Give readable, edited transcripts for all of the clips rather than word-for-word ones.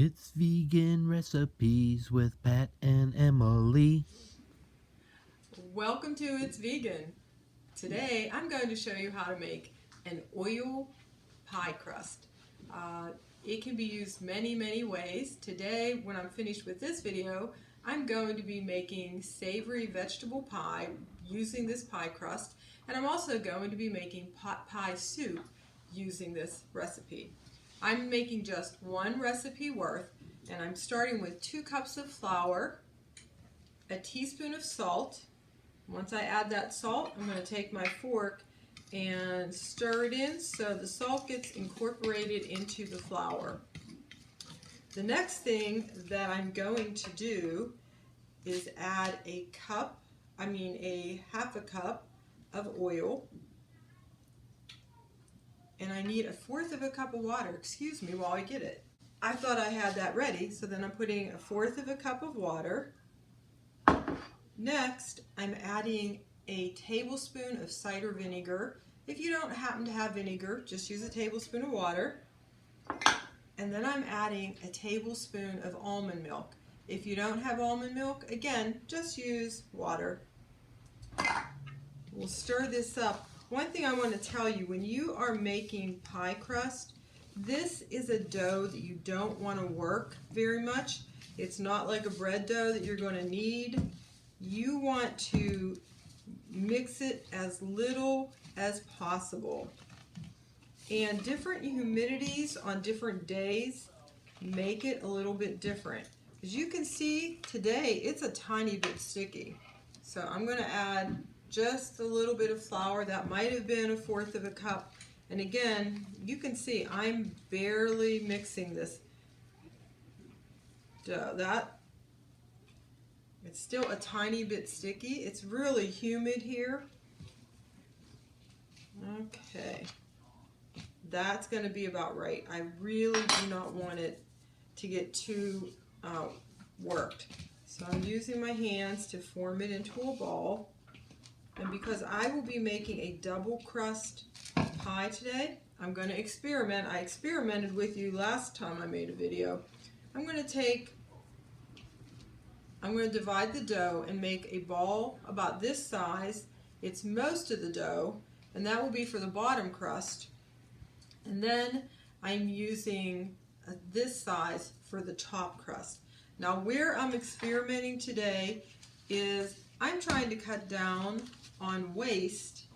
It's vegan recipes with Pat and Emily. Welcome to It's Vegan. Today I'm going to show you how to make an oil pie crust. It can be used many ways. Today, when I'm finished with this video, I'm going to be making savory vegetable pie using this pie crust, and I'm also going to be making pot pie soup using this recipe. I'm making just one recipe worth, and I'm starting with 2 cups of flour, a teaspoon of salt. Once I add that salt, I'm going to take my fork and stir it in so the salt gets incorporated into the flour. The next thing that I'm going to do is add a half a cup of oil, and I need 1/4 of a cup of water. Excuse me while I get it. I thought I had that ready, so then I'm putting 1/4 of a cup of water. Next, I'm adding a tablespoon of cider vinegar. If you don't happen to have vinegar, just use a tablespoon of water. And then I'm adding a tablespoon of almond milk. If you don't have almond milk, again, just use water. We'll stir this up. One thing I want to tell you, when you are making pie crust, this is a dough that you don't want to work very much. It's not like a bread dough that you're going to knead. You want to mix it as little as possible. And different humidities on different days make it a little bit different. As you can see today, it's a tiny bit sticky. So I'm going to add just a little bit of flour. That might have been 1/4 of a cup. And again, you can see I'm barely mixing this dough. It's still a tiny bit sticky. It's really humid here. Okay, that's going to be about right. I really do not want it to get too worked. So I'm using my hands to form it into a ball. And because I will be making a double crust pie today, I'm going to experiment. I experimented with you last time I made a video. I'm going to divide the dough and make a ball about this size. It's most of the dough, and that will be for the bottom crust. And then I'm using this size for the top crust. Now where I'm experimenting today is I'm trying to cut down on waste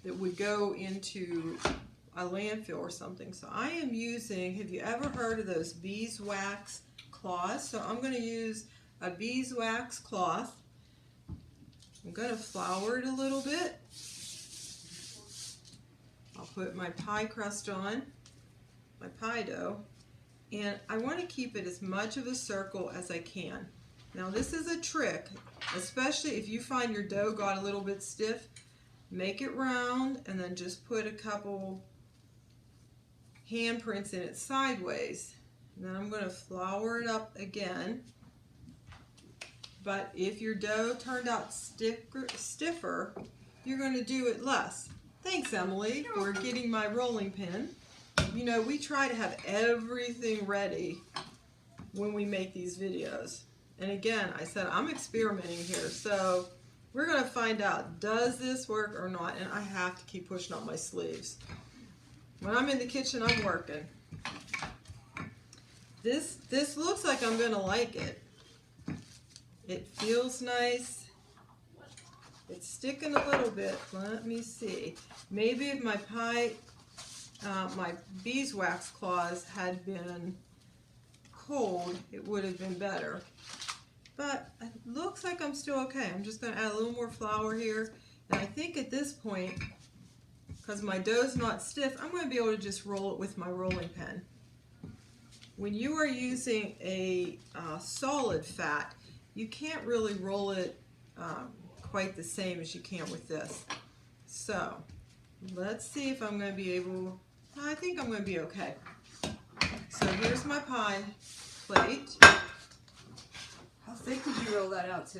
that would go into a landfill or something. So I am using, have you ever heard of those beeswax cloths? So I'm going to use a beeswax cloth. I'm going to flour it a little bit. I'll put my pie crust on, my pie dough, and I want to keep it as much of a circle as I can. Now this is a trick, especially if you find your dough got a little bit stiff. Make it round and then just put a couple handprints in it sideways. And then I'm going to flour it up again. But if your dough turned out stiffer, you're going to do it less. Thanks, Emily, for getting my rolling pin. You know, we try to have everything ready when we make these videos. And again, I said I'm experimenting here, so we're going to find out, does this work or not? And I have to keep pushing up my sleeves. When I'm in the kitchen, I'm working. This looks like I'm going to like it. It feels nice. It's sticking a little bit. Let me see. Maybe if my my beeswax cloths had been cold, it would have been better. But it looks like I'm still okay. I'm just going to add a little more flour here. And I think at this point, because my dough's not stiff, I'm going to be able to just roll it with my rolling pin. When you are using a solid fat, you can't really roll it quite the same as you can with this. So let's see if I'm going to be able, I think I'm going to be okay. So here's my pie plate. How thick did you roll that out to?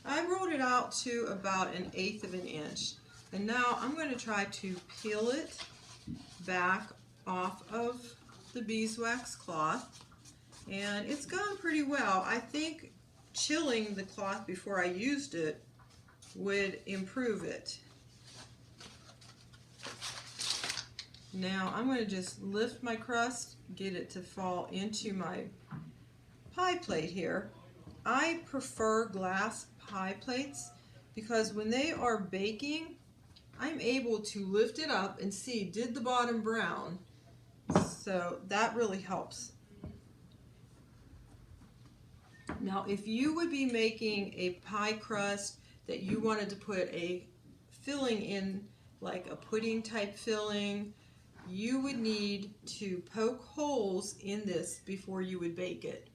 I rolled it out to about 1/8 of an inch. And now I'm going to try to peel it back off of the beeswax cloth, and it's gone pretty well. I think chilling the cloth before I used it would improve it. Now I'm going to just lift my crust, get it to fall into my pie plate here. I prefer glass pie plates because when they are baking, I'm able to lift it up and see, did the bottom brown? So that really helps. Now, if you would be making a pie crust that you wanted to put a filling in, like a pudding type filling, you would need to poke holes in this before you would bake it.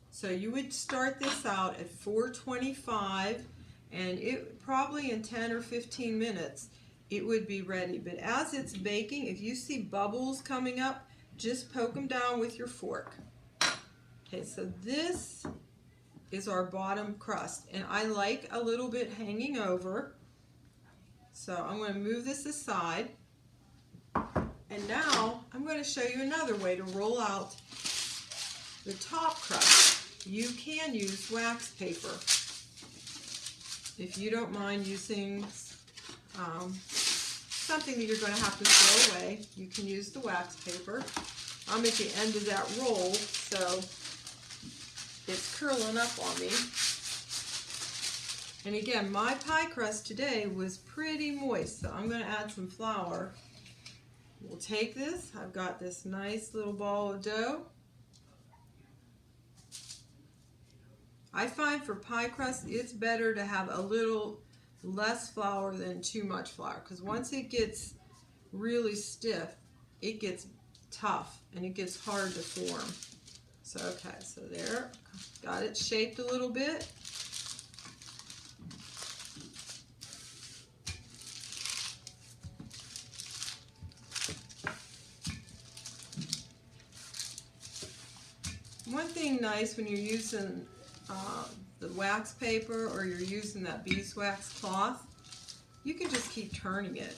So you would start this out at 425, and it probably in 10 or 15 minutes it would be ready. But as it's baking, if you see bubbles coming up, just poke them down with your fork. Okay, so this is our bottom crust, and I like a little bit hanging over. So I'm going to move this aside, and now I'm going to show you another way to roll out the top crust. You can use wax paper if you don't mind using something that you're going to have to throw away. You can use the wax paper. I'm at the end of that roll, so it's curling up on me. And again, my pie crust today was pretty moist, so I'm going to add some flour. We'll take this. I've got this nice little ball of dough. I find for pie crust, it's better to have a little less flour than too much flour, because once it gets really stiff, it gets tough and it gets hard to form. So okay, so there, got it shaped a little bit. One thing nice when you're using the wax paper or you're using that beeswax cloth, you can just keep turning it.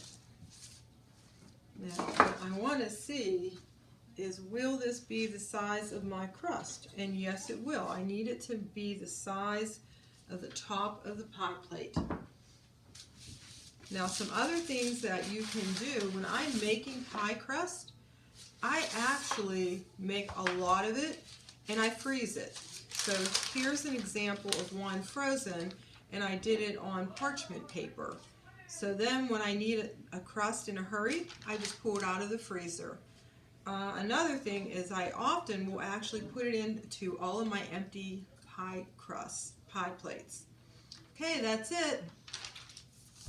Now, what I want to see is, will this be the size of my crust? And yes, it will. I need it to be the size of the top of the pie plate. Now, some other things that you can do when I'm making pie crust, I actually make a lot of it and I freeze it. So here's an example of one frozen, and I did it on parchment paper. So then when I need a crust in a hurry, I just pull it out of the freezer. Another thing is I often will actually put it into all of my empty pie crusts, pie plates. Okay, that's it.